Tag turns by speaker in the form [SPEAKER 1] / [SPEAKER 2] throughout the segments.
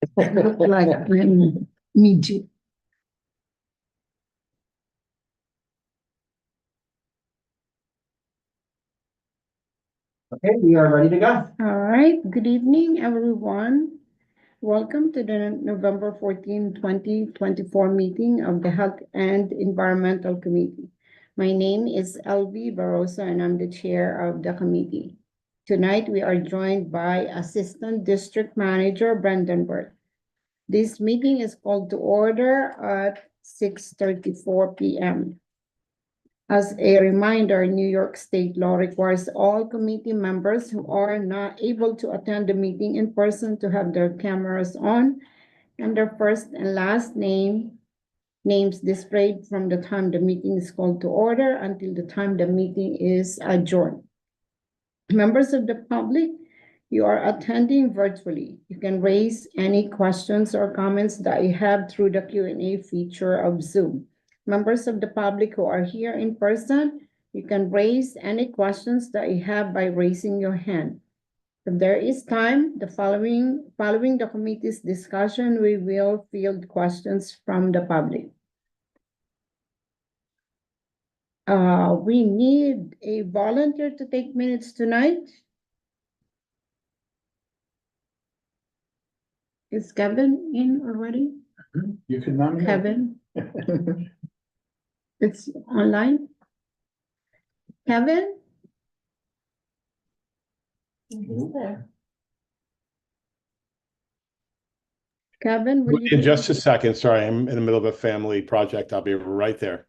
[SPEAKER 1] Like I'm midget.
[SPEAKER 2] Okay, we are ready to go.
[SPEAKER 1] All right, good evening, everyone. Welcome to the November 14, 2024 meeting of the Health and Environmental Committee. My name is LB Barosa and I'm the chair of the committee. Tonight, we are joined by Assistant District Manager Brendan Burt. This meeting is called to order at 6:34 p.m. As a reminder, New York State law requires all committee members who are not able to attend the meeting in person to have their cameras on and their first and last names displayed from the time the meeting is called to order until the time the meeting is adjourned. Members of the public, you are attending virtually. You can raise any questions or comments that you have through the Q&A feature of Zoom. Members of the public who are here in person, you can raise any questions that you have by raising your hand. If there is time, following the committee's discussion, we will field questions from the public. We need a volunteer to take minutes tonight. Is Kevin in already?
[SPEAKER 2] You can nominate.
[SPEAKER 1] Kevin? It's online? Kevin?
[SPEAKER 2] He's there.
[SPEAKER 1] Kevin, will you
[SPEAKER 3] In
[SPEAKER 1] be
[SPEAKER 3] just a second, sorry, I'm in the middle of a family project. I'll be right there.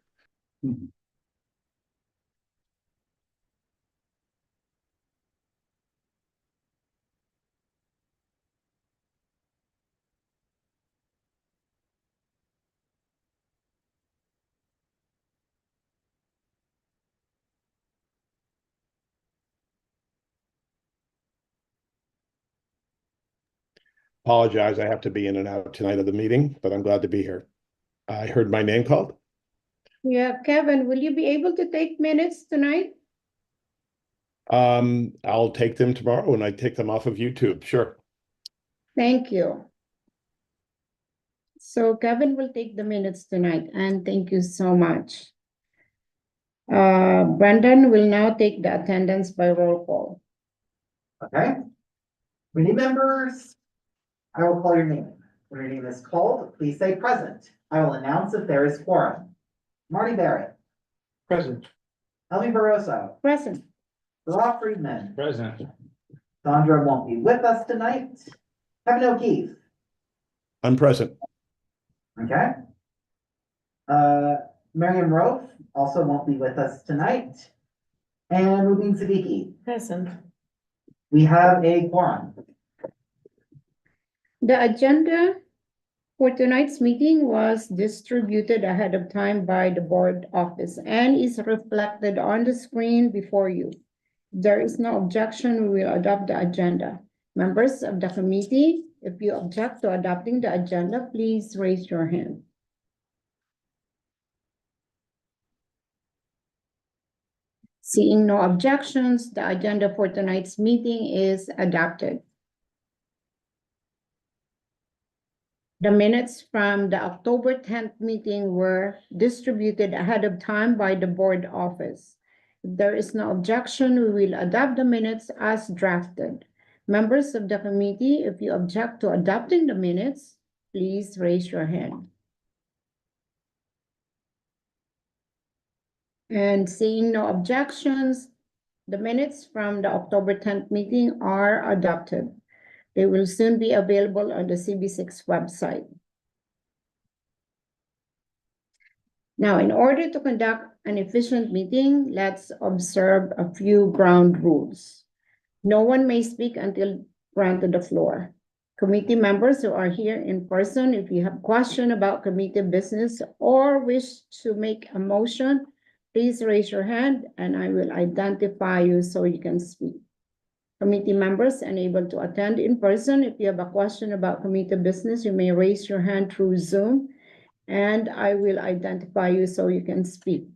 [SPEAKER 3] Apologize, I have to be in and out tonight of the meeting, but I'm glad to be here. I heard my name called.
[SPEAKER 1] Yeah, Kevin, will you be able to take minutes tonight?
[SPEAKER 3] I'll take them tomorrow when I take them off of YouTube, sure.
[SPEAKER 1] Thank you. So Kevin will take the minutes tonight, and thank you so much. Brendan will now take the attendance by roll call.
[SPEAKER 2] Okay. Committee members, I will call your name. When your name is called, please say present. I will announce if there is quorum. Marty Barrett,
[SPEAKER 4] Present.
[SPEAKER 2] Elmi Barroso,
[SPEAKER 1] Present.
[SPEAKER 2] Rob Friedman,
[SPEAKER 4] Present.
[SPEAKER 2] Sandra won't be with us tonight. Kevin O'Keefe,
[SPEAKER 3] I'm present.
[SPEAKER 2] okay? Miriam Rofe also won't be with us tonight. And Mubin Siddiqui.
[SPEAKER 5] Present.
[SPEAKER 2] We have a quorum.
[SPEAKER 1] The agenda for tonight's meeting was distributed ahead of time by the board office and is reflected on the screen before you. If there is no objection, we will adopt the agenda. Members of the committee, if you object to adopting the agenda, please raise your hand. Seeing no objections, the agenda for tonight's meeting is adopted. The minutes from the October 10th meeting were distributed ahead of time by the board office. If there is no objection, we will adopt the minutes as drafted. Members of the committee, if you object to adopting the minutes, please raise your hand. And seeing no objections, the minutes from the October 10th meeting are adopted. They will soon be available on the CB6 website. Now, in order to conduct an efficient meeting, let's observe a few ground rules. No one may speak until granted the floor. Committee members who are here in person, if you have questions about committee business or wish to make a motion, please raise your hand and I will identify you so you can speak. Committee members unable to attend in person, if you have a question about committee business, you may raise your hand through Zoom and I will identify you so you can speak.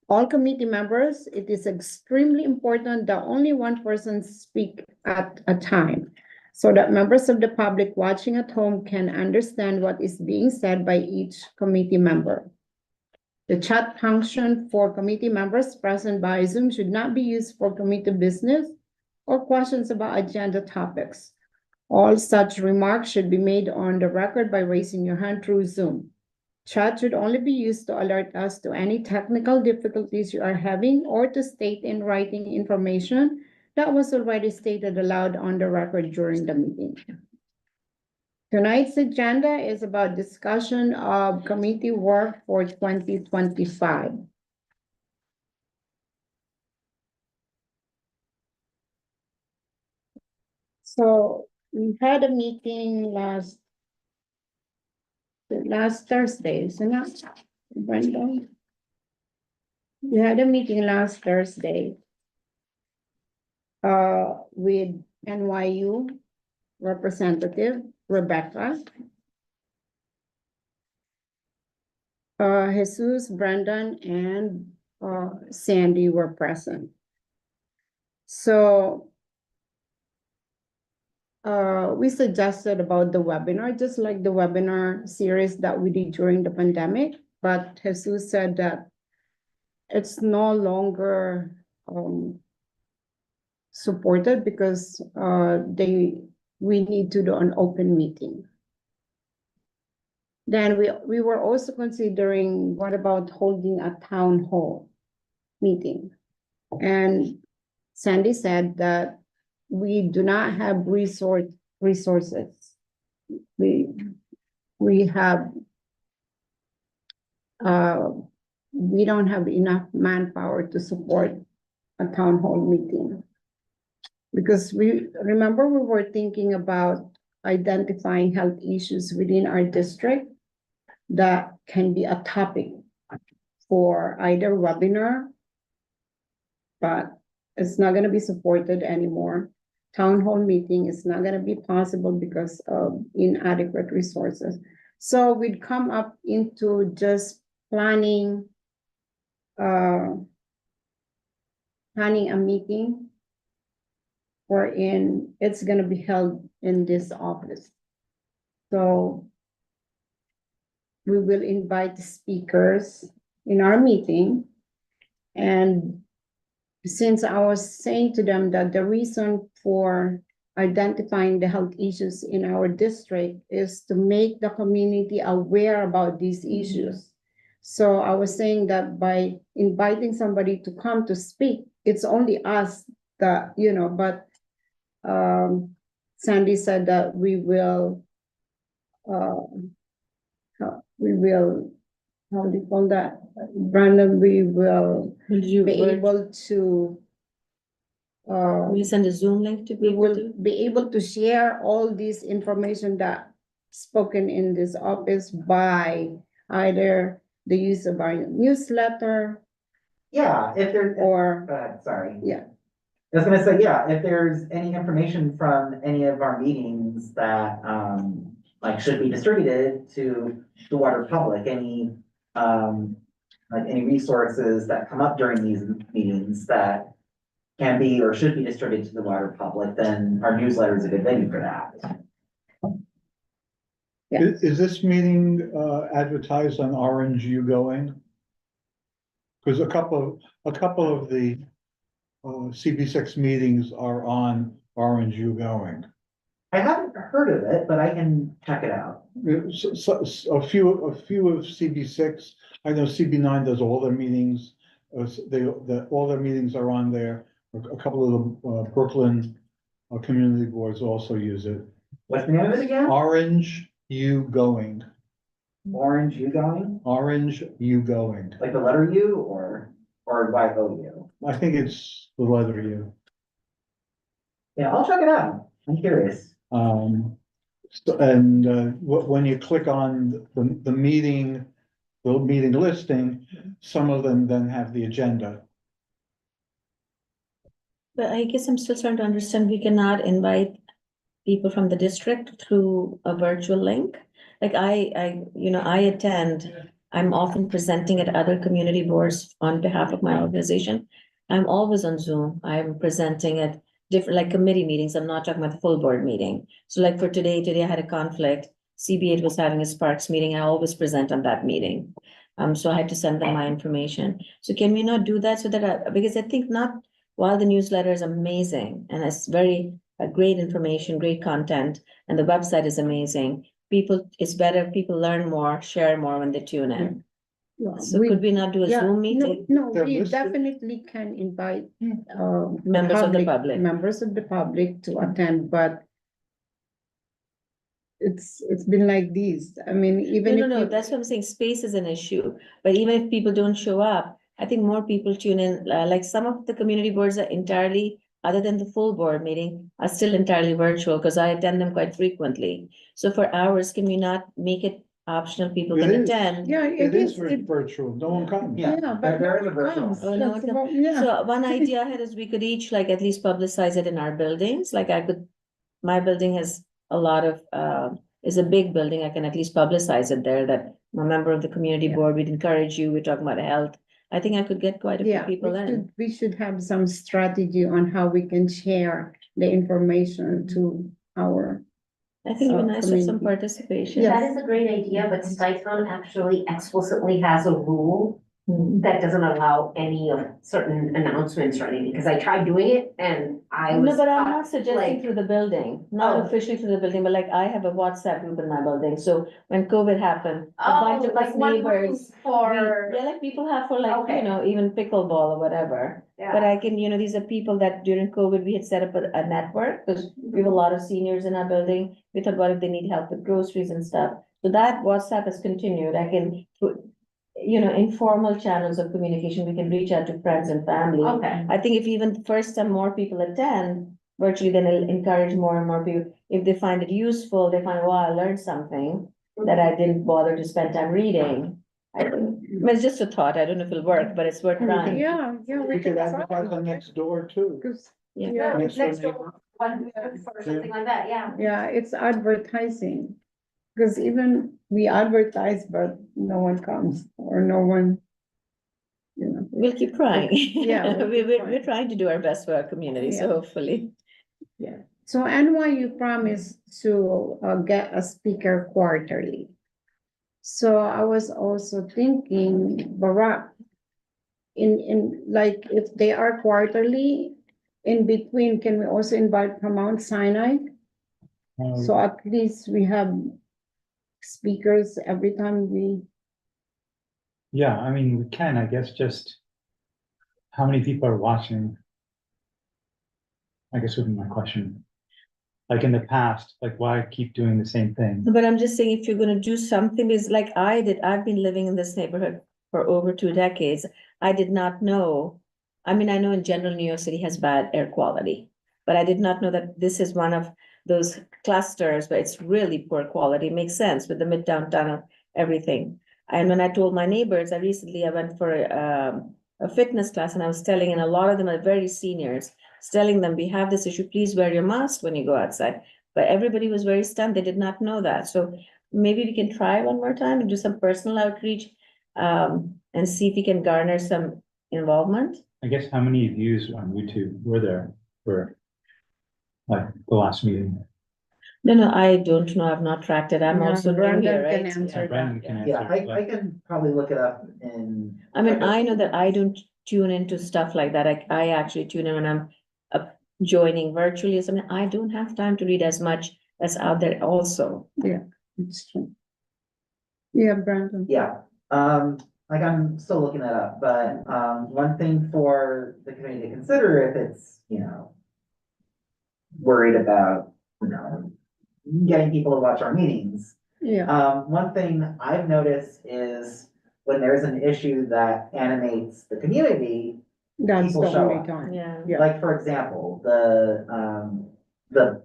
[SPEAKER 1] All committee members, it is extremely important that only one person speak at a time. so that members of the public watching at home can understand what is being said by each committee member. The chat function for committee members present by Zoom should not be used for committee business or questions about agenda topics. All such remarks should be made on the record by raising your hand through Zoom. Chat should only be used to alert us to any technical difficulties you are having or to state in writing information that was already stated aloud on the record during the meeting. Tonight's agenda is about discussion of committee work for 2025. So we had a meeting last Thursday, isn't it, Brenda? We had a meeting last Thursday with NYU representative Rebecca, Jesus, Brendan, and Sandy were present. So we suggested about the webinar, just like the webinar series that we did during the pandemic, but Jesus said that it's no longer supported because we need to do an open meeting. Then we were also considering what about holding a town hall meeting, and Sandy said that we do not have resources. We have we don't have enough manpower to support a town hall meeting. Because we were thinking about identifying health issues within our district that can be a topic for either webinar, but it's not going to be supported anymore. Town hall meeting is not going to be possible because of inadequate resources. So we'd come up into just planning a meeting wherein it's going to be held in this office. So we will invite speakers in our meeting. And since I was saying to them that the reason for identifying the health issues in our district is to make the community aware about these issues. So I was saying that by inviting somebody to come to speak, it's only us that, but Sandy said that we will, how do you call that? Brandon, we will be able to,
[SPEAKER 4] Will you send a Zoom link to
[SPEAKER 1] we
[SPEAKER 4] people?
[SPEAKER 1] will be able to share all this information that spoken in this office by either the use of our newsletter
[SPEAKER 2] Yeah, if there's,
[SPEAKER 1] or,
[SPEAKER 2] go ahead, sorry.
[SPEAKER 1] yeah.
[SPEAKER 2] I was gonna say, yeah, if there's any information from any of our meetings that, like should be distributed to the wider public, any, like any resources that come up during these meetings that can be or should be distributed to the wider public, then our newsletter is a good venue for that.
[SPEAKER 1] Yeah.
[SPEAKER 5] Is this meeting advertised on Orange You Going? Because a couple of the CB6 meetings are on Orange You Going.
[SPEAKER 2] I haven't heard of it, but I can check it out.
[SPEAKER 5] A few of CB6, I know CB9 does all their meetings. All their meetings are on there. A couple of the Brooklyn community boards also use it.
[SPEAKER 2] What's the name of it again?
[SPEAKER 5] Orange You Going.
[SPEAKER 2] Orange You Going?
[SPEAKER 5] Orange You Going.
[SPEAKER 2] Like the letter U or YOU?
[SPEAKER 5] I think it's the letter U.
[SPEAKER 2] Yeah, I'll check it out. I'm curious.
[SPEAKER 5] When you click on the meeting listing, some of them then have the agenda.
[SPEAKER 4] But I guess I'm still trying to understand, we cannot invite people from the district through a virtual link. Like I attend, I'm often presenting at other community boards on behalf of my organization. I'm always on Zoom. I'm presenting at different, like committee meetings. I'm not talking about the full board meeting. So like for today I had a conflict. CB8 was having a Sparks meeting. I always present on that meeting. So I had to send them my information. So can we not do that so that, because I think not, while the newsletter is amazing and it's very, great information, great content, and the website is amazing. People, it's better, people learn more, share more when they tune in.
[SPEAKER 1] Yeah,
[SPEAKER 4] So could we not do a
[SPEAKER 1] yeah,
[SPEAKER 4] Zoom
[SPEAKER 1] no,
[SPEAKER 4] meeting?
[SPEAKER 1] no,
[SPEAKER 5] They're
[SPEAKER 1] we
[SPEAKER 5] listed.
[SPEAKER 1] definitely can invite,
[SPEAKER 4] Members of the public.
[SPEAKER 1] members of the public to attend, but it's been like these. I mean, even
[SPEAKER 4] No,
[SPEAKER 1] if
[SPEAKER 4] no,
[SPEAKER 1] you.
[SPEAKER 4] that's what I'm saying. Space is an issue, but even if people don't show up, I think more people tune in, like some of the community boards are entirely, other than the full board meeting, are still entirely virtual, because I attend them quite frequently. So for hours, can we not make it optional, people
[SPEAKER 5] It
[SPEAKER 4] can
[SPEAKER 5] is.
[SPEAKER 4] attend?
[SPEAKER 1] Yeah,
[SPEAKER 5] It is virtual, no one comes.
[SPEAKER 2] Yeah,
[SPEAKER 1] Yeah,
[SPEAKER 2] there-
[SPEAKER 1] but
[SPEAKER 2] there
[SPEAKER 1] no
[SPEAKER 2] is a
[SPEAKER 1] one
[SPEAKER 2] virtual.
[SPEAKER 1] comes.
[SPEAKER 4] Oh, no
[SPEAKER 1] That's
[SPEAKER 4] one
[SPEAKER 1] about- yeah.
[SPEAKER 4] So one idea I had is we could each like at least publicize it in our buildings, like I could, my building has a lot of, is a big building, I can at least publicize it there, that I'm a member of the community
[SPEAKER 1] Yeah.
[SPEAKER 4] board, we'd encourage you, we're talking about health. I think I could get quite a few
[SPEAKER 1] Yeah,
[SPEAKER 4] people in.
[SPEAKER 1] we should have some strategy on how we can share the information to our,
[SPEAKER 4] I think it'd be nice to have some
[SPEAKER 1] community.
[SPEAKER 4] participation.
[SPEAKER 1] Yeah.
[SPEAKER 6] That is a great idea, but Stuyvesant actually explicitly has a rule
[SPEAKER 4] Mhm.
[SPEAKER 6] that doesn't allow any of certain announcements or anything, because I tried doing it and I was.
[SPEAKER 4] No, but I'm not suggesting
[SPEAKER 6] like-
[SPEAKER 4] through the building, not
[SPEAKER 6] Oh.
[SPEAKER 4] officially through the building, but like I have a WhatsApp group in my building, so when COVID happened, a bunch
[SPEAKER 6] Oh,
[SPEAKER 4] of us
[SPEAKER 6] like one
[SPEAKER 4] neighbors.
[SPEAKER 6] room for,
[SPEAKER 4] Yeah, like people have for like, you
[SPEAKER 6] Okay.
[SPEAKER 4] know, even pickleball or whatever. But
[SPEAKER 6] yeah,
[SPEAKER 4] I can, you know, these are people that during COVID, we had set up a network, because we have a lot of seniors in our building. We thought, what if they need help with groceries and stuff? So that WhatsApp has continued. I can, you know, informal channels of communication, we can reach out to friends and family.
[SPEAKER 6] okay.
[SPEAKER 4] I think if even the first time more people attend virtually, then it'll encourage more and more people. If they find it useful, they find, wow, I learned something that I didn't bother to spend time reading. I think, it's just a thought. I don't know if it'll work, but it's worth trying.
[SPEAKER 1] yeah,
[SPEAKER 5] We could advertise on next door too.
[SPEAKER 1] Because,
[SPEAKER 4] Yeah.
[SPEAKER 1] yeah,
[SPEAKER 5] Next
[SPEAKER 6] Next
[SPEAKER 5] door
[SPEAKER 6] door, one or something like that, yeah.
[SPEAKER 1] yeah, it's advertising. Because even we advertise, but no one comes or no one, you know.
[SPEAKER 4] We'll keep trying.
[SPEAKER 1] Yeah, we'll keep
[SPEAKER 4] We're
[SPEAKER 1] trying.
[SPEAKER 4] trying to do our best for our community, so
[SPEAKER 1] Yeah.
[SPEAKER 4] hopefully.
[SPEAKER 1] So NYU promised to get a speaker quarterly. So I was also thinking, Barack, in like, if they are quarterly, in between, can we also invite from Mount Sinai? So at least we have speakers every time we,
[SPEAKER 7] Yeah, I mean, we can, I guess, just how many people are watching? I guess would be my question. Like in the past, like why keep doing the same thing?
[SPEAKER 4] But I'm just saying, if you're gonna do something, because like I did, I've been living in this neighborhood for over 2 decades. I did not know. I mean, I know in general, New York City has bad air quality, but I did not know that this is one of those clusters where it's really poor quality. It makes sense with the Midtown Tunnel, everything. And when I told my neighbors, I went for a fitness class, and I was telling, and a lot of them are very seniors, telling them, we have this issue, please wear your mask when you go outside. But everybody was very stunned. They did not know that. So maybe we can try one more time and do some personal outreach, and see if we can garner some involvement.
[SPEAKER 7] I guess how many views on YouTube were there for like the last meeting?
[SPEAKER 4] No, I don't know. I've not tracked it. I'm
[SPEAKER 1] Yeah,
[SPEAKER 4] also new
[SPEAKER 1] Brandon
[SPEAKER 4] here,
[SPEAKER 1] can
[SPEAKER 4] right?
[SPEAKER 1] answer
[SPEAKER 7] Yeah, Brandon can answer.
[SPEAKER 2] Yeah, I
[SPEAKER 7] but-
[SPEAKER 2] can probably look it up in.
[SPEAKER 4] I mean, I know that I don't tune into stuff like that. I actually tune in when I'm joining virtually or something. I don't have time to read as much as out there also.
[SPEAKER 1] it's true. Yeah, Brandon.
[SPEAKER 2] Yeah, like I'm still looking that up, but, one thing for the committee to consider if it's, you know, worried about, you know, getting people to watch our meetings.
[SPEAKER 1] Yeah,
[SPEAKER 2] One thing I've noticed is when there's an issue that animates the community,
[SPEAKER 1] that's
[SPEAKER 2] people
[SPEAKER 1] the
[SPEAKER 2] show
[SPEAKER 1] only
[SPEAKER 2] up.
[SPEAKER 1] time.
[SPEAKER 4] Yeah.
[SPEAKER 1] Yeah.
[SPEAKER 2] like, for example, the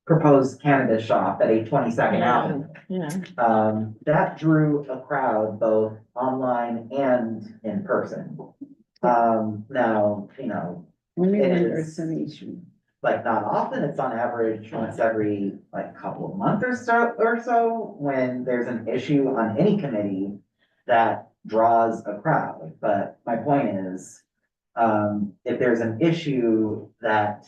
[SPEAKER 2] proposed cannabis shop at 822nd Avenue.
[SPEAKER 4] Yeah.
[SPEAKER 2] That drew a crowd both online and in person. Now, you know,
[SPEAKER 1] Only
[SPEAKER 2] It
[SPEAKER 1] when
[SPEAKER 2] is.
[SPEAKER 1] there's an issue.
[SPEAKER 2] like not often, it's on average once every like couple of months or so, when there's an issue on any committee that draws a crowd. But my point is, if there's an issue that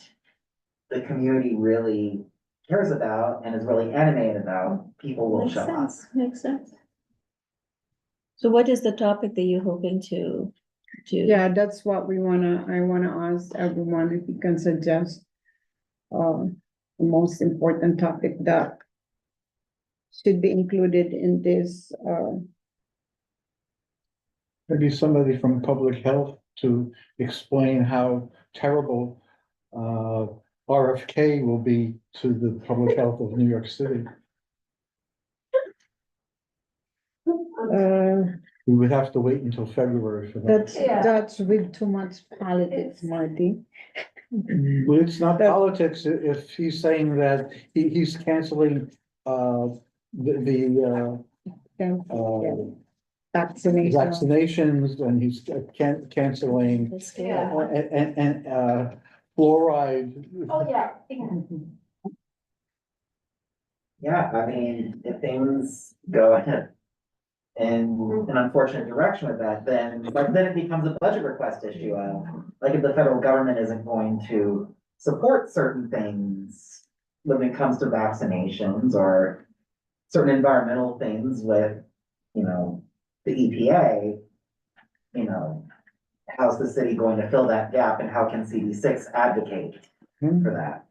[SPEAKER 2] the community really cares about and is really animated about, people will
[SPEAKER 4] Makes
[SPEAKER 2] show up.
[SPEAKER 4] sense, makes sense. So what is the topic that you're hoping to?
[SPEAKER 1] Yeah, that's what I wanna ask everyone if you can suggest. The most important topic that should be included in this,
[SPEAKER 5] Maybe somebody from public health to explain how terrible RFK will be to the public health of New York City. We would have to wait until February for that.
[SPEAKER 1] that's with too much politics, Marty.
[SPEAKER 5] Well, it's not
[SPEAKER 1] That-
[SPEAKER 5] politics if he's saying that he's canceling the
[SPEAKER 1] Vaccination.
[SPEAKER 5] vaccinations and he's canceling and fluoride.
[SPEAKER 6] Oh, yeah.
[SPEAKER 2] Yeah, I mean, if things go in an unfortunate direction with that, then it becomes a budget request issue of, like, if the federal government isn't going to support certain things when it comes to vaccinations or certain environmental things with, you know, the EPA, you know, how's the city going to fill that gap and how can CB6 advocate for that?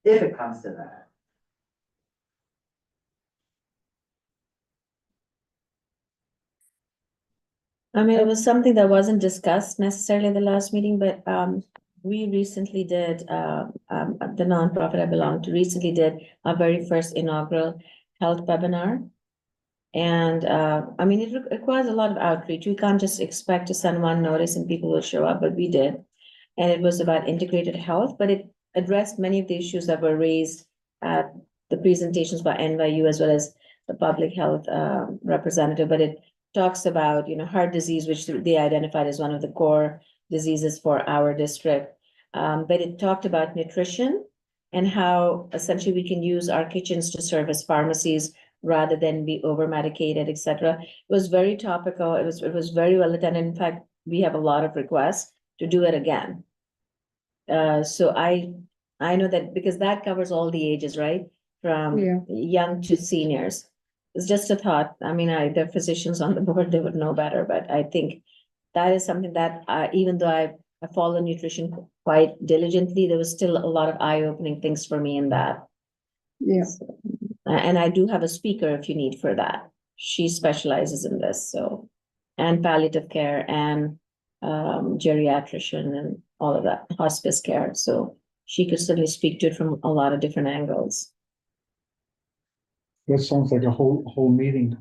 [SPEAKER 2] If it comes to that.
[SPEAKER 4] I mean, it was something that wasn't discussed necessarily in the last meeting, but we recently did, the nonprofit I belong to recently did our very first inaugural health webinar. And I mean, it requires a lot of outreach. We can't just expect to send one notice and people will show up, but we did. And it was about integrated health, but it addressed many of the issues that were raised at the presentations by NYU as well as the public health representative, but it talks about, you know, heart disease, which they identified as one of the core diseases for our district. But it talked about nutrition and how essentially we can use our kitchens to serve as pharmacies rather than be over medicated, etc. It was very topical. It was very well attended. In fact, we have a lot of requests to do it again. So I know that because that covers all the ages, right? From
[SPEAKER 1] Yeah.
[SPEAKER 4] young to seniors. It's just a thought. I mean, the physicians on the board, they would know better, but I think that is something that even though I follow nutrition quite diligently, there was still a lot of eye-opening things for me in that.
[SPEAKER 1] Yeah.
[SPEAKER 4] And I do have a speaker if you need for that. She specializes in this, so, and palliative care and geriatrician and all of that, hospice care. So she could certainly speak to it from a lot of different angles.
[SPEAKER 5] That sounds like a whole meeting.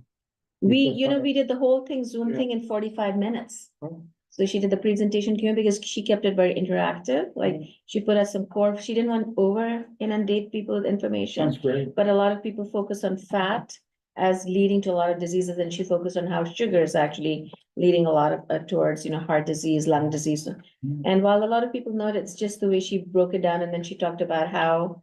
[SPEAKER 4] We did the whole thing, Zoom
[SPEAKER 5] Yeah.
[SPEAKER 4] thing in 45 minutes.
[SPEAKER 5] Oh.
[SPEAKER 4] So she did the presentation to me because she kept it very interactive, like she put us some core, she didn't want over inundate people with information.
[SPEAKER 5] Sounds great.
[SPEAKER 4] But a lot of people focus on fat as leading to a lot of diseases, and she focused on how sugar is actually leading a lot of towards, you know, heart disease, lung disease. And while a lot of people know it, it's just the way she broke it down, and then she talked about how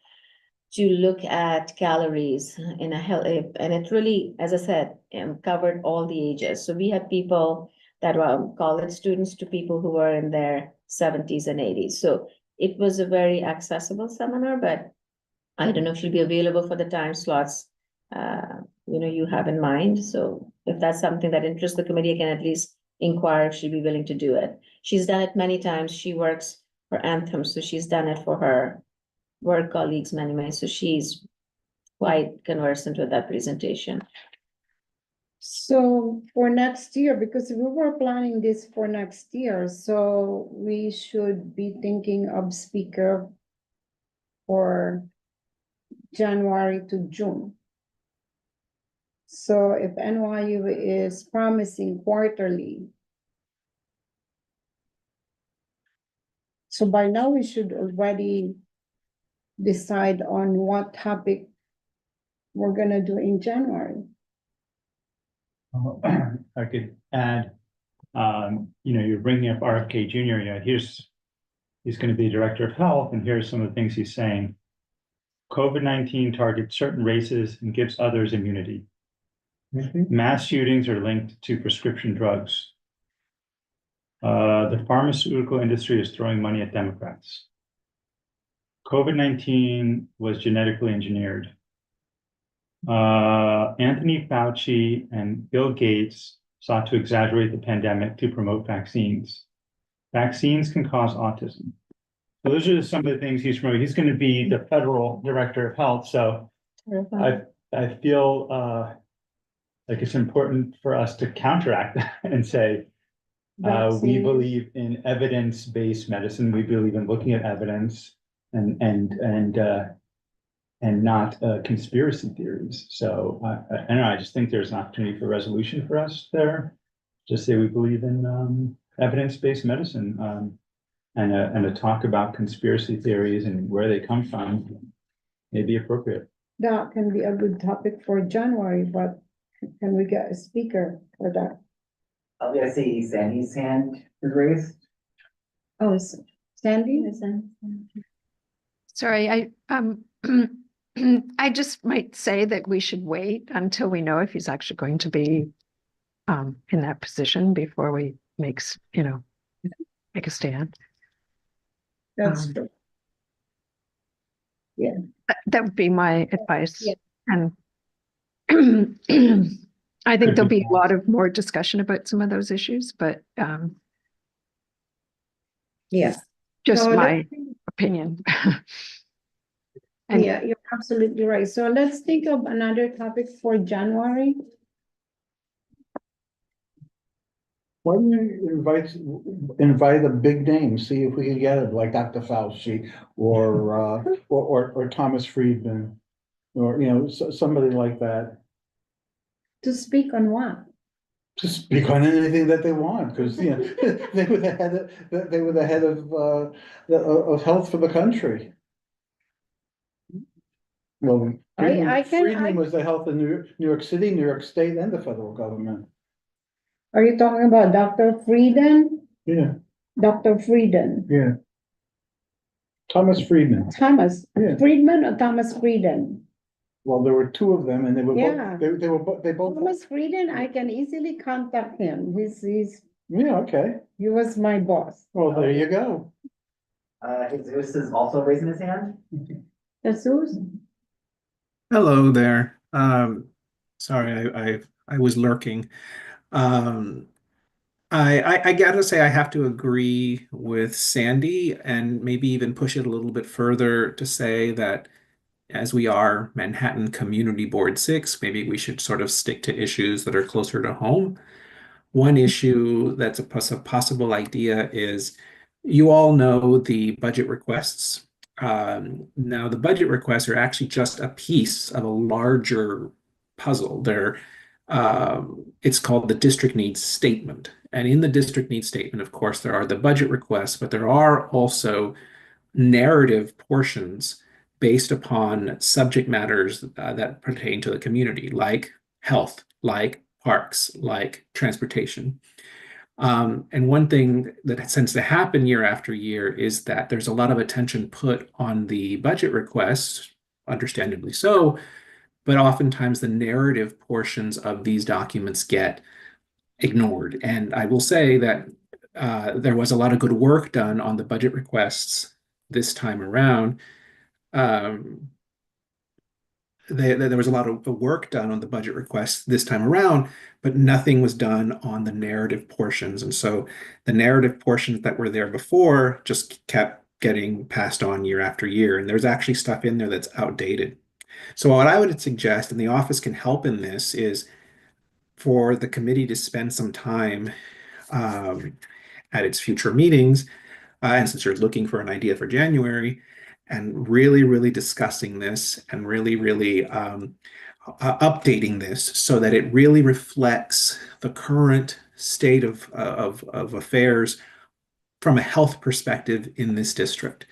[SPEAKER 4] to look at calories in a health, and it really, as I said, covered all the ages. So we had people that were college students to people who were in their 70s and 80s. So it was a very accessible seminar, but I don't know if she'll be available for the time slots you have in mind. So if that's something that interests the committee, I can at least inquire if she'd be willing to do it. She's done it many times. She works for Anthem, so she's done it for her work colleagues many, so she's quite conversant with that presentation.
[SPEAKER 1] So for next year, because we were planning this for next year, so we should be thinking of speaker for January to June. So if NYU is promising quarterly, so by now we should already decide on what topic we're gonna do in January.
[SPEAKER 7] I could add, you're bringing up RFK Jr., he's gonna be director of health, and here's some of the things he's saying. COVID-19 targets certain races and gives others immunity. Mass shootings are linked to prescription drugs. The pharmaceutical industry is throwing money at Democrats. COVID-19 was genetically engineered. Anthony Fauci and Bill Gates sought to exaggerate the pandemic to promote vaccines. Vaccines can cause autism. So those are some of the things he's promoting. He's going to be the federal director of health. So I feel like it's important for us to counteract that and say, we
[SPEAKER 1] Vaccines.
[SPEAKER 7] believe in evidence-based medicine. We believe in looking at evidence and not conspiracy theories. So I don't know, I just think there's an opportunity for resolution for us there. Just say we believe in evidence-based medicine and a talk about conspiracy theories and where they come from may be appropriate.
[SPEAKER 1] That can be a good topic for January, but can we get a speaker for that?
[SPEAKER 2] I see Sandy's hand is raised.
[SPEAKER 1] Oh, Sandy?
[SPEAKER 8] Sorry, I just might say that we should wait until we know if he's actually going to be in that position before we make a stand.
[SPEAKER 1] That's
[SPEAKER 8] Um,
[SPEAKER 1] true.
[SPEAKER 8] That would be my advice.
[SPEAKER 1] Yeah.
[SPEAKER 8] And I think
[SPEAKER 7] Could
[SPEAKER 8] there'll
[SPEAKER 7] be
[SPEAKER 8] be a lot of more discussion about some of those issues, but
[SPEAKER 1] Yeah.
[SPEAKER 8] just
[SPEAKER 1] So
[SPEAKER 8] my
[SPEAKER 1] let's think-
[SPEAKER 8] opinion. And-
[SPEAKER 1] Yeah, you're absolutely right. So let's think of another topic for January.
[SPEAKER 5] Why don't you invite a big name, see if we can get it, like Dr. Fauci or Thomas Friedman. Or, somebody like that,
[SPEAKER 1] To speak on what?
[SPEAKER 5] to speak on anything that they want, because, they were the head of health for the country. Well, Friedman was the health of New York City, New York State, and the federal government.
[SPEAKER 1] Are you talking about Dr. Frieden?
[SPEAKER 5] Yeah,
[SPEAKER 1] Dr. Frieden?
[SPEAKER 5] yeah. Thomas Friedman.
[SPEAKER 1] Thomas
[SPEAKER 5] Yeah.
[SPEAKER 1] Friedman or Thomas Frieden?
[SPEAKER 5] Well, there were two of them, and they were
[SPEAKER 1] Yeah.
[SPEAKER 5] both, they both.
[SPEAKER 1] Thomas Frieden, I can easily contact him.
[SPEAKER 5] Yeah, okay.
[SPEAKER 1] He was my boss.
[SPEAKER 5] Well, there you go.
[SPEAKER 2] Jesus is also raising his hand.
[SPEAKER 1] Jesus?
[SPEAKER 9] Hello there. Sorry, I was lurking. I gotta say I have to agree with Sandy and maybe even push it a little bit further to say that as we are Manhattan Community Board 6, maybe we should sort of stick to issues that are closer to home. One issue that's a possible idea is you all know the budget requests. Now, the budget requests are actually just a piece of a larger puzzle. It's called the district needs statement. And in the district needs statement, of course, there are the budget requests, but there are also narrative portions based upon subject matters that pertain to the community, like health, like parks, like transportation. And one thing that tends to happen year after year is that there's a lot of attention put on the budget requests, understandably so, but oftentimes the narrative portions of these documents get ignored. And I will say that there was a lot of good work done on the budget requests this time around. There was a lot of work done on the budget requests this time around, but nothing was done on the narrative portions. And so the narrative portions that were there before just kept getting passed on year after year. And there's actually stuff in there that's outdated. So what I would suggest, and the office can help in this, is for the committee to spend some time at its future meetings, and since you're looking for an idea for January, and really discussing this and really updating this so that it really reflects the current state of affairs from a health perspective in this district.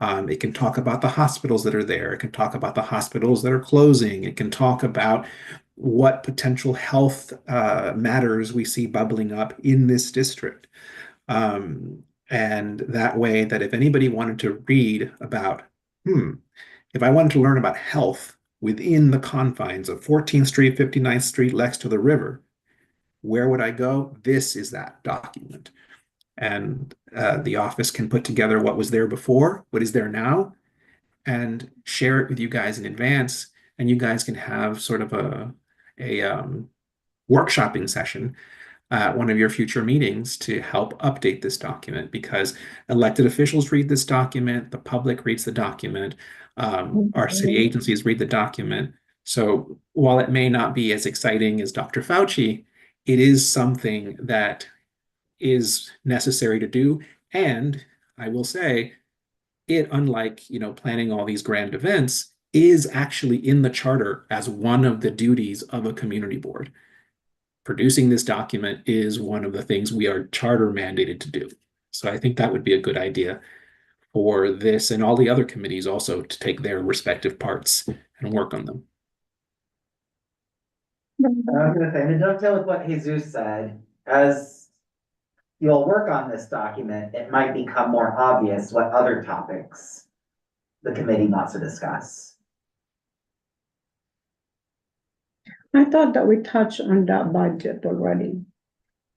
[SPEAKER 9] It can talk about the hospitals that are there. It can talk about the hospitals that are closing. It can talk about what potential health matters we see bubbling up in this district. And that way that if anybody wanted to read about, if I wanted to learn about health within the confines of 14th Street, 59th Street, next to the river, where would I go? This is that document. And the office can put together what was there before, what is there now, and share it with you guys in advance, and you guys can have sort of a workshopping session at one of your future meetings to help update this document, because elected officials read this document, the public reads the document, our city agencies read the document. So while it may not be as exciting as Dr. Fauci, it is something that is necessary to do. And I will say, it, unlike, planning all these grand events, is actually in the charter as one of the duties of a community board. Producing this document is one of the things we are charter mandated to do. So I think that would be a good idea for this and all the other committees also to take their respective parts and work on them.
[SPEAKER 2] I was gonna say, to dovetail with what Jesus said, as you'll work on this document, it might become more obvious what other topics the committee wants to discuss.
[SPEAKER 1] I thought that we touched on that budget already.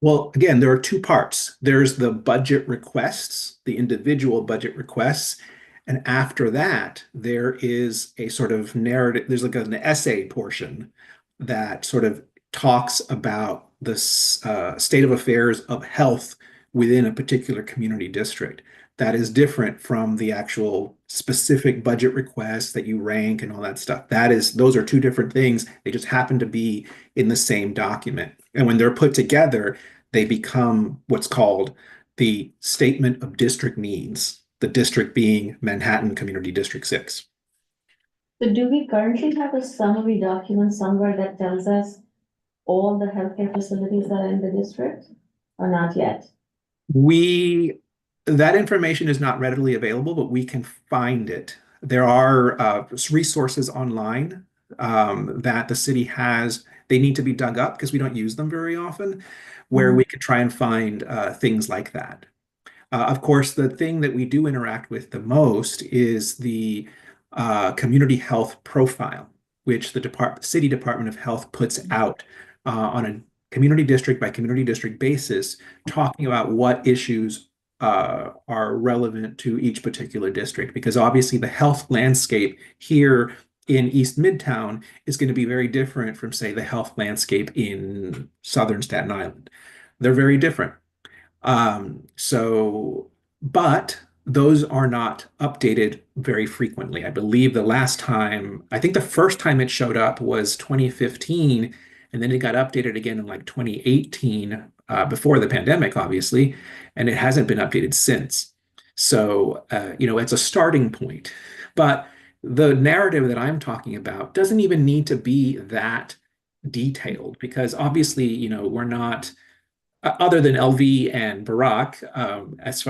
[SPEAKER 9] Well, again, there are two parts. There's the budget requests, the individual budget requests. And after that, there is a sort of narrative, there's like an essay portion that sort of talks about the state of affairs of health within a particular community district. That is different from the actual specific budget requests that you rank and all that stuff. Those are two different things. They just happen to be in the same document. And when they're put together, they become what's called the Statement of District Needs, the district being Manhattan Community District 6.
[SPEAKER 4] So do we currently have a summary document somewhere that tells us all the healthcare facilities that are in the district, or not yet?
[SPEAKER 9] That information is not readily available, but we can find it. There are resources online that the city has. They need to be dug up because we don't use them very often, where we could try and find things like that. Of course, the thing that we do interact with the most is the community health profile, which the City Department of Health puts out on a community district by community district basis, talking about what issues are relevant to each particular district, because obviously the health landscape here in East Midtown is going to be very different from, say, the health landscape in Southern Staten Island. They're very different. But those are not updated very frequently. I believe I think the first time it showed up was 2015, and then it got updated again in like 2018, before the pandemic, obviously, and it hasn't been updated since. So, it's a starting point. But the narrative that I'm talking about doesn't even need to be that detailed, because obviously, we're not, other than LV and Barack, as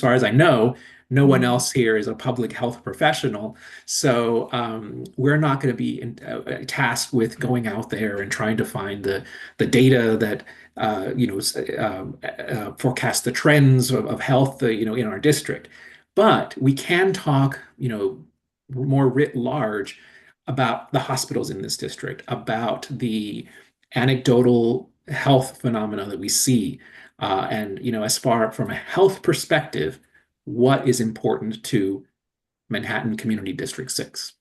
[SPEAKER 9] far as I know, no one else here is a public health professional. So we're not going to be tasked with going out there and trying to find the data that forecast the trends of health, in our district. But we can talk, more writ large about the hospitals in this district, about the anecdotal health phenomena that we see, and as far from a health perspective, what is important to Manhattan Community District 6.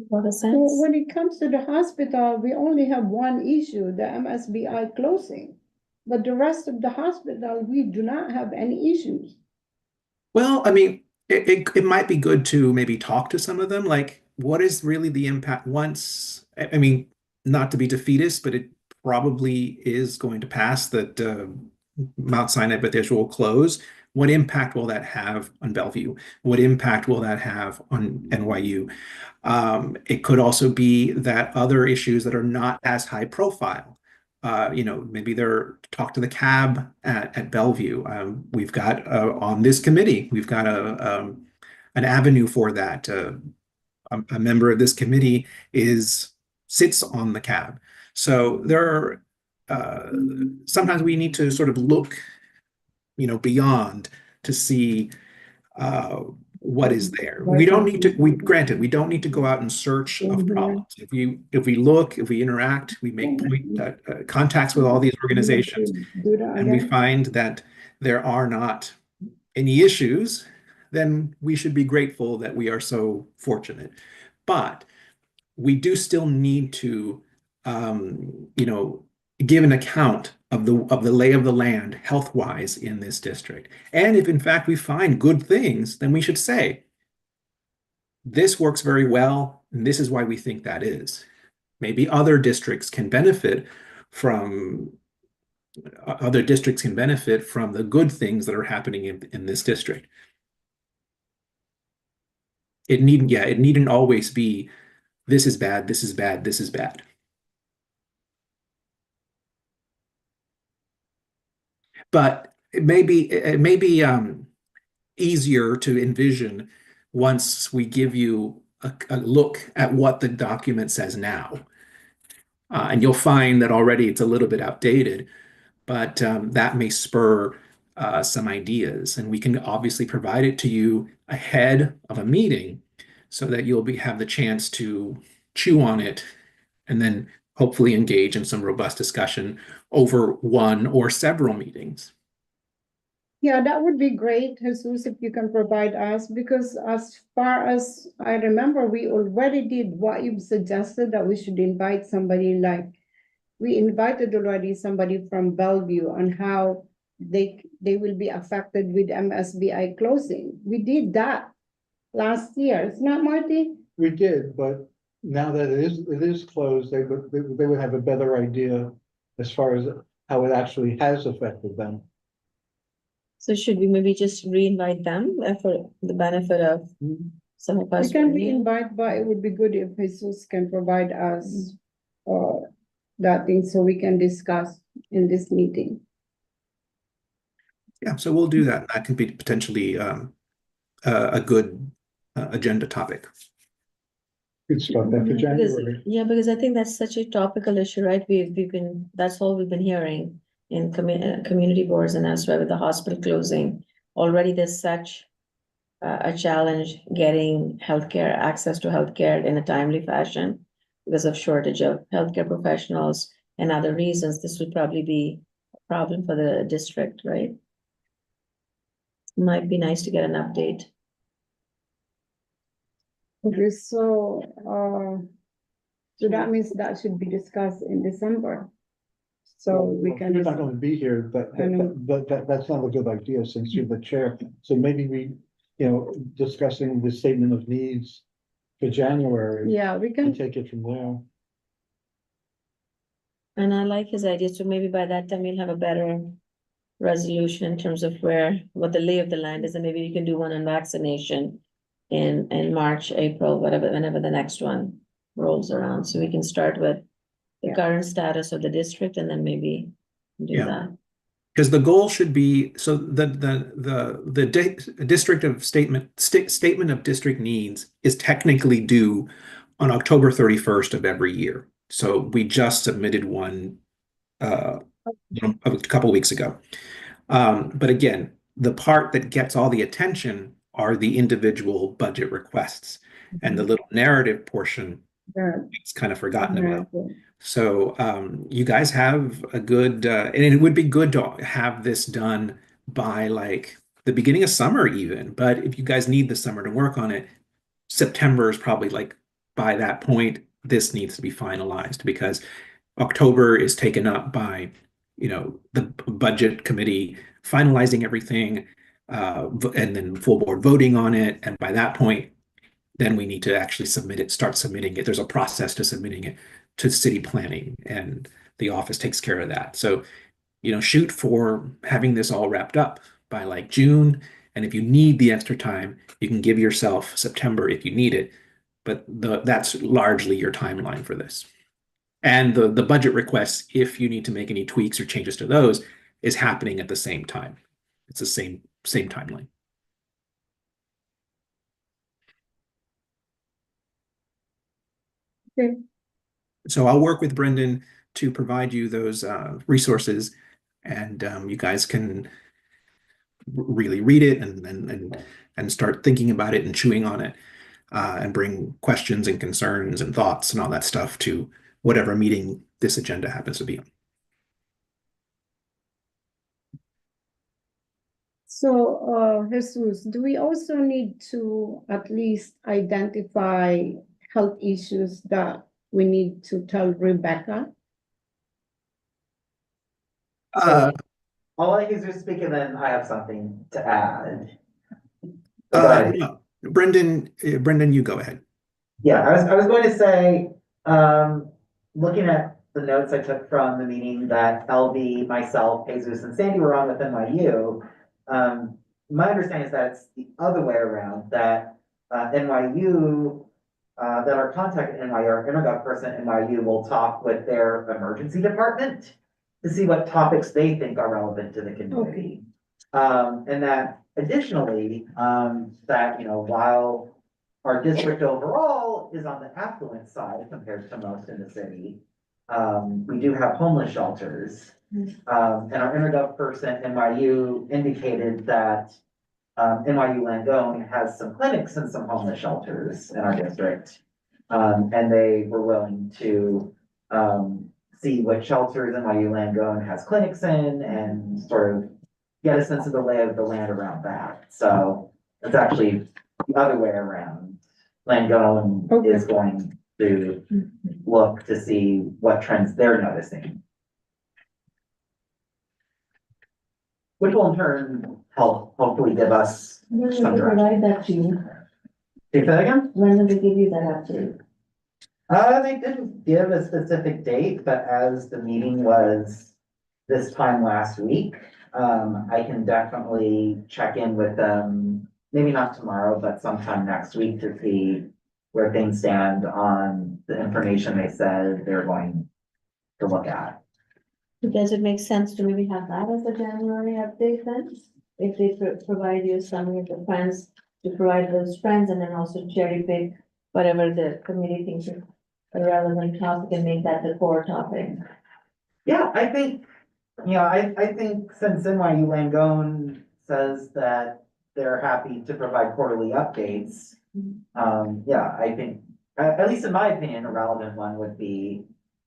[SPEAKER 4] What a
[SPEAKER 1] So
[SPEAKER 4] sense.
[SPEAKER 1] when it comes to the hospital, we only have one issue, the MSBI closing. But the rest of the hospital, we do not have any issues.
[SPEAKER 9] Well, I mean, it might be good to maybe talk to some of them, like what is really the impact once, I mean, not to be defeatist, but it probably is going to pass that Mount Sinai Bethesda will close. What impact will that have on Bellevue? What impact will that have on NYU? It could also be that other issues that are not as high profile, maybe they're talk to the cab at Bellevue. We've got on this committee, we've got an avenue for that. A member of this committee sits on the cab. So there are sometimes we need to sort of look, beyond to see what is there. We don't need to, granted, we don't need to go out and search of problems. If we look, if we interact, we make contacts with all these organizations, and we find that there are not any issues, then we should be grateful that we are so fortunate. But we do still need to, give an account of the lay of the land health-wise in this district. And if in fact we find good things, then we should say, this works very well, and this is why we think that is. Maybe other districts can benefit from the good things that are happening in this district. It needn't always be, this is bad, this is bad, this is bad. But it may be easier to envision once we give you a look at what the document says now. And you'll find that already it's a little bit outdated, but that may spur some ideas. And we can obviously provide it to you ahead of a meeting so that you'll have the chance to chew on it and then hopefully engage in some robust discussion over one or several meetings.
[SPEAKER 1] Yeah, that would be great, Jesus, if you can provide us, because as far as I remember, we already did what you've suggested, that we should invite somebody, like, we invited already somebody from Bellevue on how they will be affected with MSBI closing. We did that last year. It's not, Marty?
[SPEAKER 5] We did, but now that it is closed, they would have a better idea as far as how it actually has affected them.
[SPEAKER 4] So should we maybe just re-invite them for the benefit of some of us?
[SPEAKER 1] We can re-invite, but it would be good if Jesus can provide us that thing so we can discuss in this meeting.
[SPEAKER 9] Yeah, so we'll do that. That can be potentially a good agenda topic.
[SPEAKER 5] Good stuff then for January.
[SPEAKER 4] Because I think that's such a topical issue, right? That's all we've been hearing in community boards and elsewhere with the hospital closing. Already there's such a challenge getting access to healthcare in a timely fashion because of shortage of healthcare professionals and other reasons. This would probably be a problem for the district, right? Might be nice to get an update.
[SPEAKER 1] Okay, so that means that should be discussed in December. So we can.
[SPEAKER 5] You're not going to be here, that's not a good idea since you're the chair. So maybe discussing the statement of needs for January.
[SPEAKER 1] Yeah, we can.
[SPEAKER 5] And take it from there.
[SPEAKER 4] And I like his idea. So maybe by that time we'll have a better resolution in terms of what the lay of the land is, and maybe we can do one on vaccination in March, April, whenever the next one rolls around. So we can start with the current status of the district and then maybe do that.
[SPEAKER 9] Because the goal should be, so the district of statement of district needs is technically due on October 31st of every year. So we just submitted one a couple weeks ago. But again, the part that gets all the attention are the individual budget requests, and the little narrative portion is kind of forgotten about. So you guys have a good, and it would be good to have this done by like the beginning of summer even. But if you guys need the summer to work on it, September is probably like by that point, this needs to be finalized because October is taken up by, the budget committee finalizing everything and then full board voting on it. And by that point, then we need to actually start submitting it. There's a process to submitting it to city planning, and the office takes care of that. So, shoot for having this all wrapped up by like June. And if you need the extra time, you can give yourself September if you need it. But that's largely your timeline for this. And the budget requests, if you need to make any tweaks or changes to those, is happening at the same time. It's the same timeline.
[SPEAKER 1] Okay.
[SPEAKER 9] So I'll work with Brendan to provide you those resources, and you guys can really read it and start thinking about it and chewing on it, and bring questions and concerns and thoughts and all that stuff to whatever meeting this agenda happens to be on.
[SPEAKER 1] So, Jesus, do we also need to at least identify health issues that we need to tell Rebecca?
[SPEAKER 9] Uh,
[SPEAKER 2] I'll let you just speak and then I have something to add. Go ahead.
[SPEAKER 9] no, Brendan, you go ahead.
[SPEAKER 2] Yeah, I was going to say, looking at the notes I took from the meeting that LB, myself, Jesus, and Sandy were on with NYU, my understanding is that it's the other way around, that NYU, that our contact at NYU, our intergov person at NYU will talk with their emergency department to see what topics they think are relevant to the community. And that additionally, that, you know, while our district overall is on the affluent side compared to most in the city, we do have homeless shelters. And our intergov person at NYU indicated that NYU Langone has some clinics and some homeless shelters in our district. And they were willing to see what shelters NYU Langone has clinics in and sort of get a sense of the lay of the land around that. So it's actually the other way around. Langone is going to look to see what trends they're noticing. Which will in turn help hopefully give us
[SPEAKER 4] When
[SPEAKER 2] some
[SPEAKER 4] will they
[SPEAKER 2] direction.
[SPEAKER 4] provide that to you?
[SPEAKER 2] Say that again?
[SPEAKER 4] When will they give you that update?
[SPEAKER 2] They didn't give a specific date, but as the meeting was this time last week, I can definitely check in with them, maybe not tomorrow, but sometime next week to see where things stand on the information they said they're going to look at.
[SPEAKER 4] Does it make sense to maybe have that as a January update then? If they provide you some of the friends, to provide those friends and then also cherry pick whatever the committee thinks is a relevant topic and make that the core topic.
[SPEAKER 2] Yeah, I think, I think since NYU Langone says that they're happy to provide quarterly updates, I think, at least in my opinion, a relevant one would be,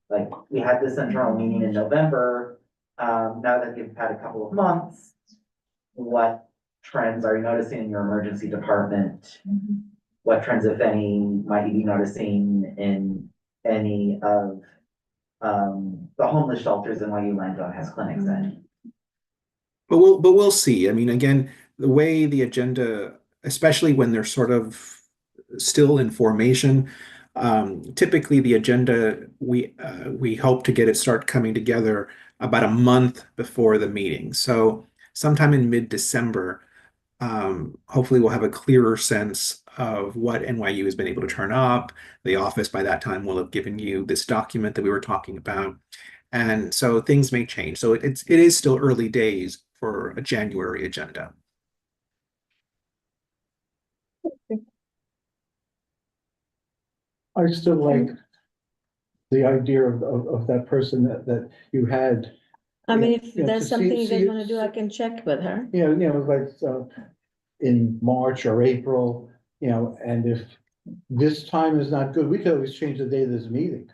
[SPEAKER 2] like, we had this internal meeting in November, now that you've had a couple of months, what trends are you noticing in your emergency department? What trends, if any, might you be noticing in any of the homeless shelters NYU Langone has clinics in?
[SPEAKER 9] But we'll see. I mean, again, the way the agenda, especially when they're sort of still in formation, typically the agenda, we hope to get it start coming together about a month before the meeting. So sometime in mid-December, hopefully we'll have a clearer sense of what NYU has been able to turn up. The office by that time will have given you this document that we were talking about. And so things may change. So it is still early days for a January agenda.
[SPEAKER 5] I still like the idea of that person that you had.
[SPEAKER 4] I mean, if
[SPEAKER 5] Yeah,
[SPEAKER 4] there's
[SPEAKER 5] to
[SPEAKER 4] something you guys
[SPEAKER 5] see-
[SPEAKER 4] wanna do, I can check with her.
[SPEAKER 5] Like, in March or April, and if this time is not good, we could always change the date of this meeting.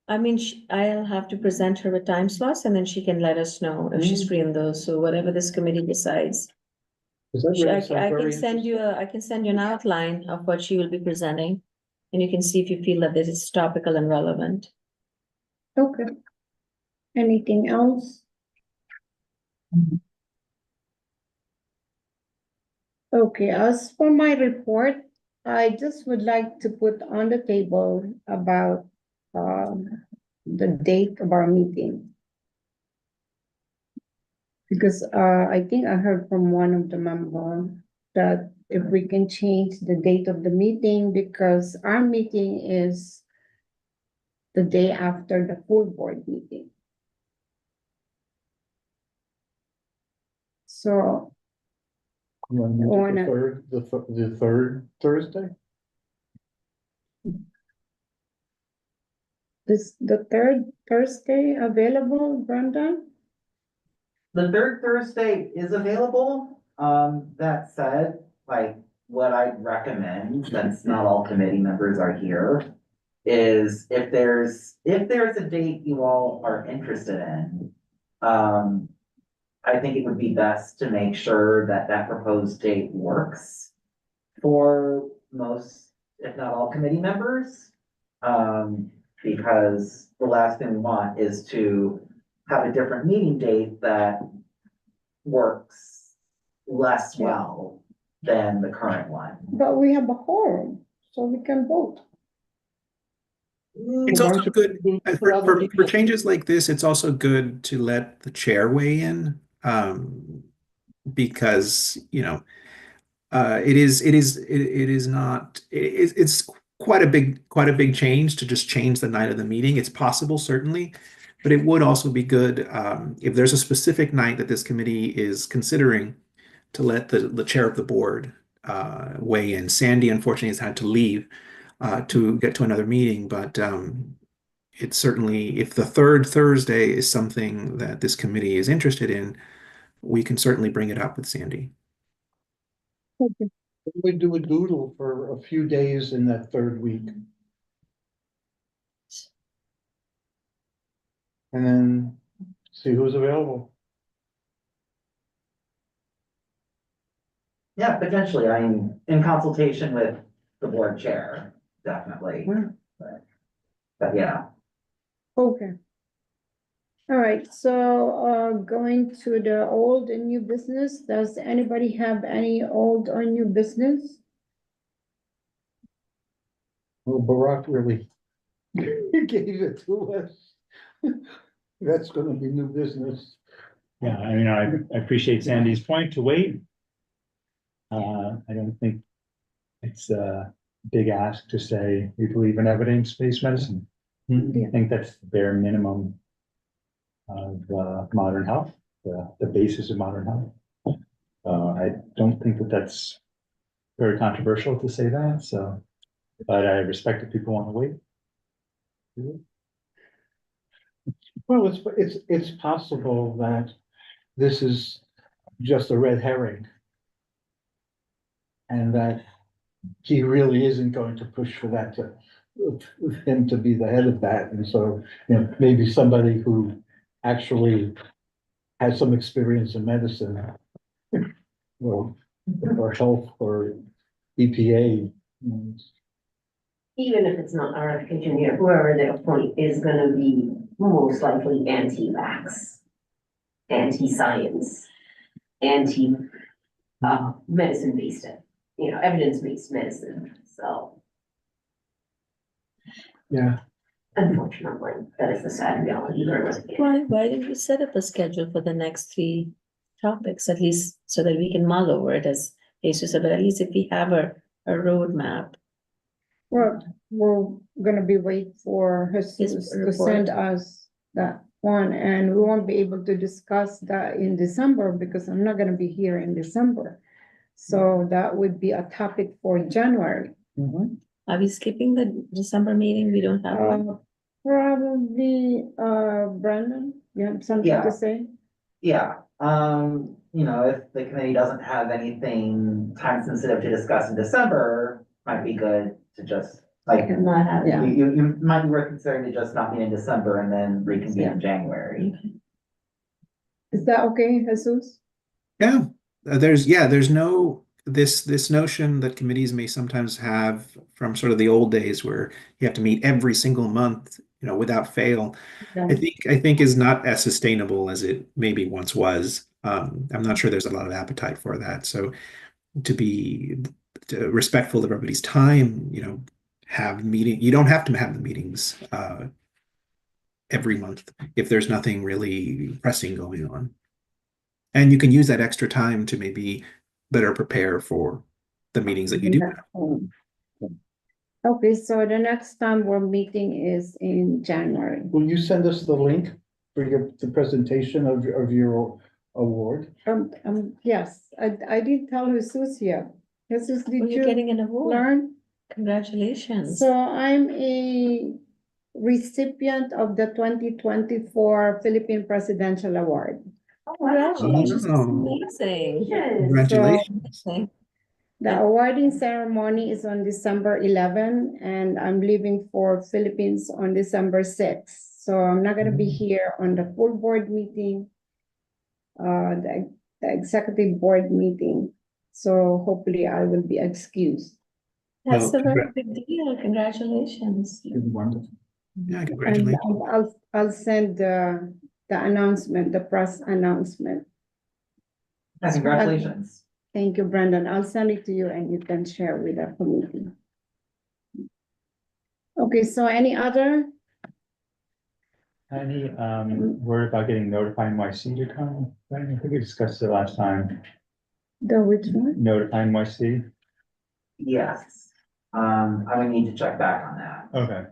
[SPEAKER 4] I mean, I'll have to present her with time slots and then she can let us know if she's free in those. So whatever this committee decides.
[SPEAKER 5] Does that really sound
[SPEAKER 4] I
[SPEAKER 5] very
[SPEAKER 4] can send you
[SPEAKER 5] interesting?
[SPEAKER 4] I can send you an outline of what she will be presenting. And you can see if you feel that this is topical and relevant.
[SPEAKER 1] Okay. Anything else? Okay, as for my report, I just would like to put on the table about the date of our meeting. Because I think I heard from one of the members that if we can change the date of the meeting, because our meeting is the day after the full board meeting. So
[SPEAKER 5] You wanna make it
[SPEAKER 1] Wanna-
[SPEAKER 5] the third Thursday?
[SPEAKER 1] is the third Thursday available, Brenda?
[SPEAKER 2] The third Thursday is available. That said, like, what I'd recommend, since not all committee members are here, is if there's a date you all are interested in, I think it would be best to make sure that that proposed date works for most, if not all, committee members. Because the last thing we want is to have a different meeting date that works less well than the current one.
[SPEAKER 1] But we have a quorum, so we can vote.
[SPEAKER 9] It's
[SPEAKER 5] Why
[SPEAKER 9] also
[SPEAKER 5] don't you
[SPEAKER 9] good,
[SPEAKER 5] put
[SPEAKER 9] for,
[SPEAKER 5] other
[SPEAKER 9] for
[SPEAKER 5] people-
[SPEAKER 9] changes like this, it's also good to let the chair weigh in. Because, it is not, it's quite a big change to just change the night of the meeting. It's possible, certainly. But it would also be good, if there's a specific night that this committee is considering, to let the chair of the board weigh in. Sandy unfortunately has had to leave to get to another meeting, but it's certainly, if the third Thursday is something that this committee is interested in, we can certainly bring it up with Sandy.
[SPEAKER 5] We do a doodle for a few days in that third week. And then see who's available.
[SPEAKER 2] Yeah, potentially, I'm in consultation with the board chair, definitely. But yeah,
[SPEAKER 1] Okay. All right, so going to the old and new business, does anybody have any old or new business?
[SPEAKER 5] Well, Barack really gave it to us. That's gonna be new business.
[SPEAKER 7] Yeah, I mean, I appreciate Sandy's point to wait. I don't think it's a big ask to say we believe in evidence-based medicine. I think that's the bare minimum of modern health, the basis of modern health. I don't think that that's very controversial to say that, so, but I respect if people want to wait.
[SPEAKER 5] Well, it's possible that this is just a red herring. And that he really isn't going to push for that to, him to be the head of that. And so, maybe somebody who actually has some experience in medicine. Or health or EPA.
[SPEAKER 6] Even if it's not RFK Jr., whoever they appoint is gonna be most likely anti-vax, anti-science, medicine-based, evidence-based medicine, so
[SPEAKER 5] Yeah,
[SPEAKER 6] unfortunately, that is the sad reality.
[SPEAKER 4] Why didn't we set up a schedule for the next 3 topics, at least so that we can mull over it, as Jesus said, but at least if we have a roadmap.
[SPEAKER 1] Well, we're gonna be waiting for Jesus to
[SPEAKER 4] report.
[SPEAKER 1] send us that one, and we won't be able to discuss that in December because I'm not gonna be here in December. So that would be a topic for January.
[SPEAKER 4] Are we skipping the December meeting? We don't have one.
[SPEAKER 1] Probably, Brandon, you have something
[SPEAKER 2] Yeah.
[SPEAKER 1] to say?
[SPEAKER 2] yeah, if the committee doesn't have anything time sensitive to discuss in December, might be good to just, like,
[SPEAKER 4] Not have
[SPEAKER 1] Yeah.
[SPEAKER 2] you might be worth considering to just not meet in December and then reconvene in January.
[SPEAKER 1] Is that okay, Jesus?
[SPEAKER 9] Yeah, there's no, this notion that committees may sometimes have from sort of the old days where you have to meet every single month, without fail. I think is not as sustainable as it maybe once was. I'm not sure there's a lot of appetite for that. So to be respectful of everybody's time, have meeting. You don't have to have the meetings every month if there's nothing really pressing going on. And you can use that extra time to maybe better prepare for the meetings that you do.
[SPEAKER 1] Okay, so the next time we're meeting is in January.
[SPEAKER 5] will you send us the link for the presentation of your award?
[SPEAKER 1] Yes, I did tell Jesus here. Jesus,
[SPEAKER 4] Well,
[SPEAKER 1] did
[SPEAKER 4] you're
[SPEAKER 1] you
[SPEAKER 4] getting an award.
[SPEAKER 1] learn?
[SPEAKER 4] Congratulations.
[SPEAKER 1] So I'm a recipient of the 2024 Philippine Presidential Award.
[SPEAKER 4] Congratulations, that's
[SPEAKER 9] Oh.
[SPEAKER 4] amazing.
[SPEAKER 9] Congratulations.
[SPEAKER 4] Okay.
[SPEAKER 1] The awarding ceremony is on December 11, and I'm leaving for Philippines on December 6. So I'm not gonna be here on the full board meeting. the executive board meeting. So hopefully I will be excused.
[SPEAKER 4] That's
[SPEAKER 9] Well,
[SPEAKER 4] a very big deal. Congratulations.
[SPEAKER 5] Wonderful.
[SPEAKER 9] Yeah,
[SPEAKER 1] And
[SPEAKER 9] congratulations.
[SPEAKER 1] I'll send the announcement, the press announcement.
[SPEAKER 2] Yeah, congratulations.
[SPEAKER 1] Thank you, Brendan. I'll send it to you and you can share with the committee. Okay, so any other?
[SPEAKER 7] Any, word about getting notified NYC to come? I think we discussed it last time.
[SPEAKER 1] The which one?
[SPEAKER 7] Notify NYC.
[SPEAKER 2] Yes. I would need to check back on that.
[SPEAKER 7] Okay.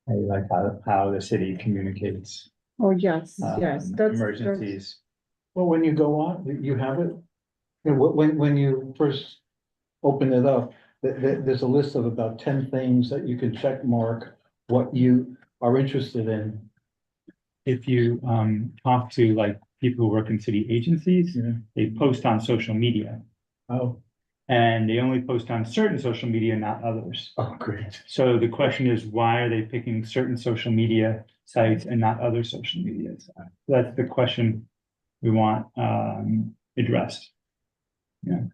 [SPEAKER 7] I like how the city communicates,
[SPEAKER 1] Oh, yes, yes. That's-
[SPEAKER 7] emergencies.
[SPEAKER 5] Well, when you go on, you have it. And when you first open it up, there's a list of about 10 things that you can check mark what you are interested in.
[SPEAKER 7] If you, talk to like people who work in city agencies,
[SPEAKER 5] Yeah.
[SPEAKER 7] they post on social media.
[SPEAKER 5] Oh,
[SPEAKER 7] And they only post on certain social media, not others.
[SPEAKER 5] oh, great.
[SPEAKER 7] So the question is, why are they picking certain social media sites and not other social media? That's the question we want addressed. Yeah.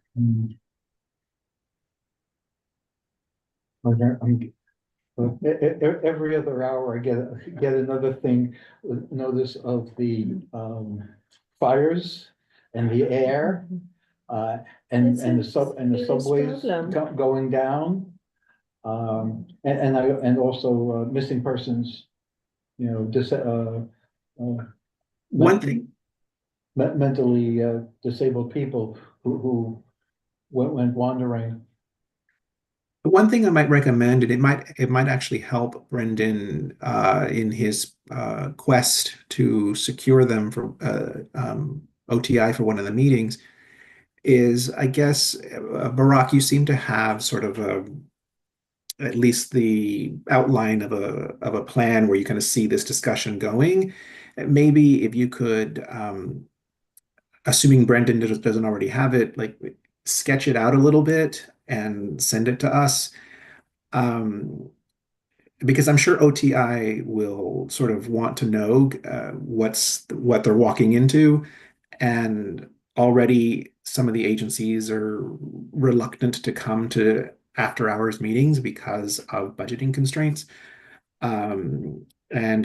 [SPEAKER 5] Every other hour, I get another thing, notice of the fires and the air. And the
[SPEAKER 4] serious
[SPEAKER 5] subways
[SPEAKER 4] problem.
[SPEAKER 5] going down. And also missing persons, you know,
[SPEAKER 9] One thing,
[SPEAKER 5] mentally disabled people who went wandering.
[SPEAKER 9] one thing I might recommend, and it might actually help Brendan in his quest to secure them for OTI for one of the meetings, is I guess Barack, you seem to have sort of at least the outline of a plan where you kind of see this discussion going. Maybe if you could, assuming Brendan doesn't already have it, like sketch it out a little bit and send it to us. Because I'm sure OTI will sort of want to know what they're walking into, and already some of the agencies are reluctant to come to after hours meetings because of budgeting constraints. And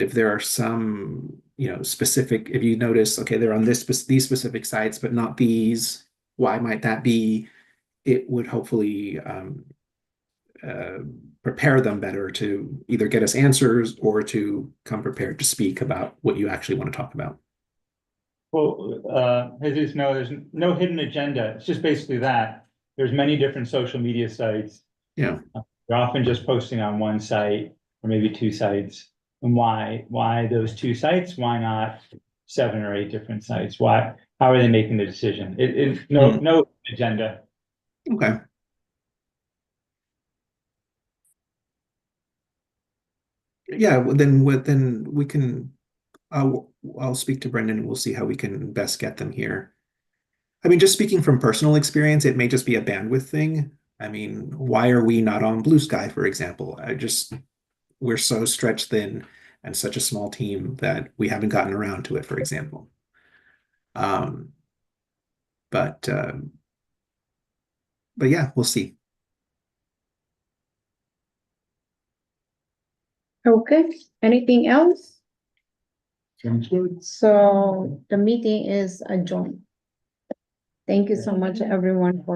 [SPEAKER 9] if there are some, specific, if you notice, okay, they're on these specific sites, but not these, why might that be? It would hopefully prepare them better to either get us answers or to come prepared to speak about what you actually want to talk about.
[SPEAKER 7] Well, Jesus, no, there's no hidden agenda. It's just basically that. There's many different social media sites.
[SPEAKER 9] Yeah.
[SPEAKER 7] They're often just posting on one site or maybe two sites. And why? Why those two sites? Why not 7 or 8 different sites? How are they making the decision? No agenda.
[SPEAKER 9] Okay. Yeah, well, then we can, I'll speak to Brendan and we'll see how we can best get them here. I mean, just speaking from personal experience, it may just be a bandwidth thing. I mean, why are we not on Blue Sky, for example? We're so stretched thin and such a small team that we haven't gotten around to it, for example. But yeah, we'll see.
[SPEAKER 1] Okay, anything else?
[SPEAKER 5] Sounds good.
[SPEAKER 1] So the meeting is adjourned. Thank you so much, everyone, for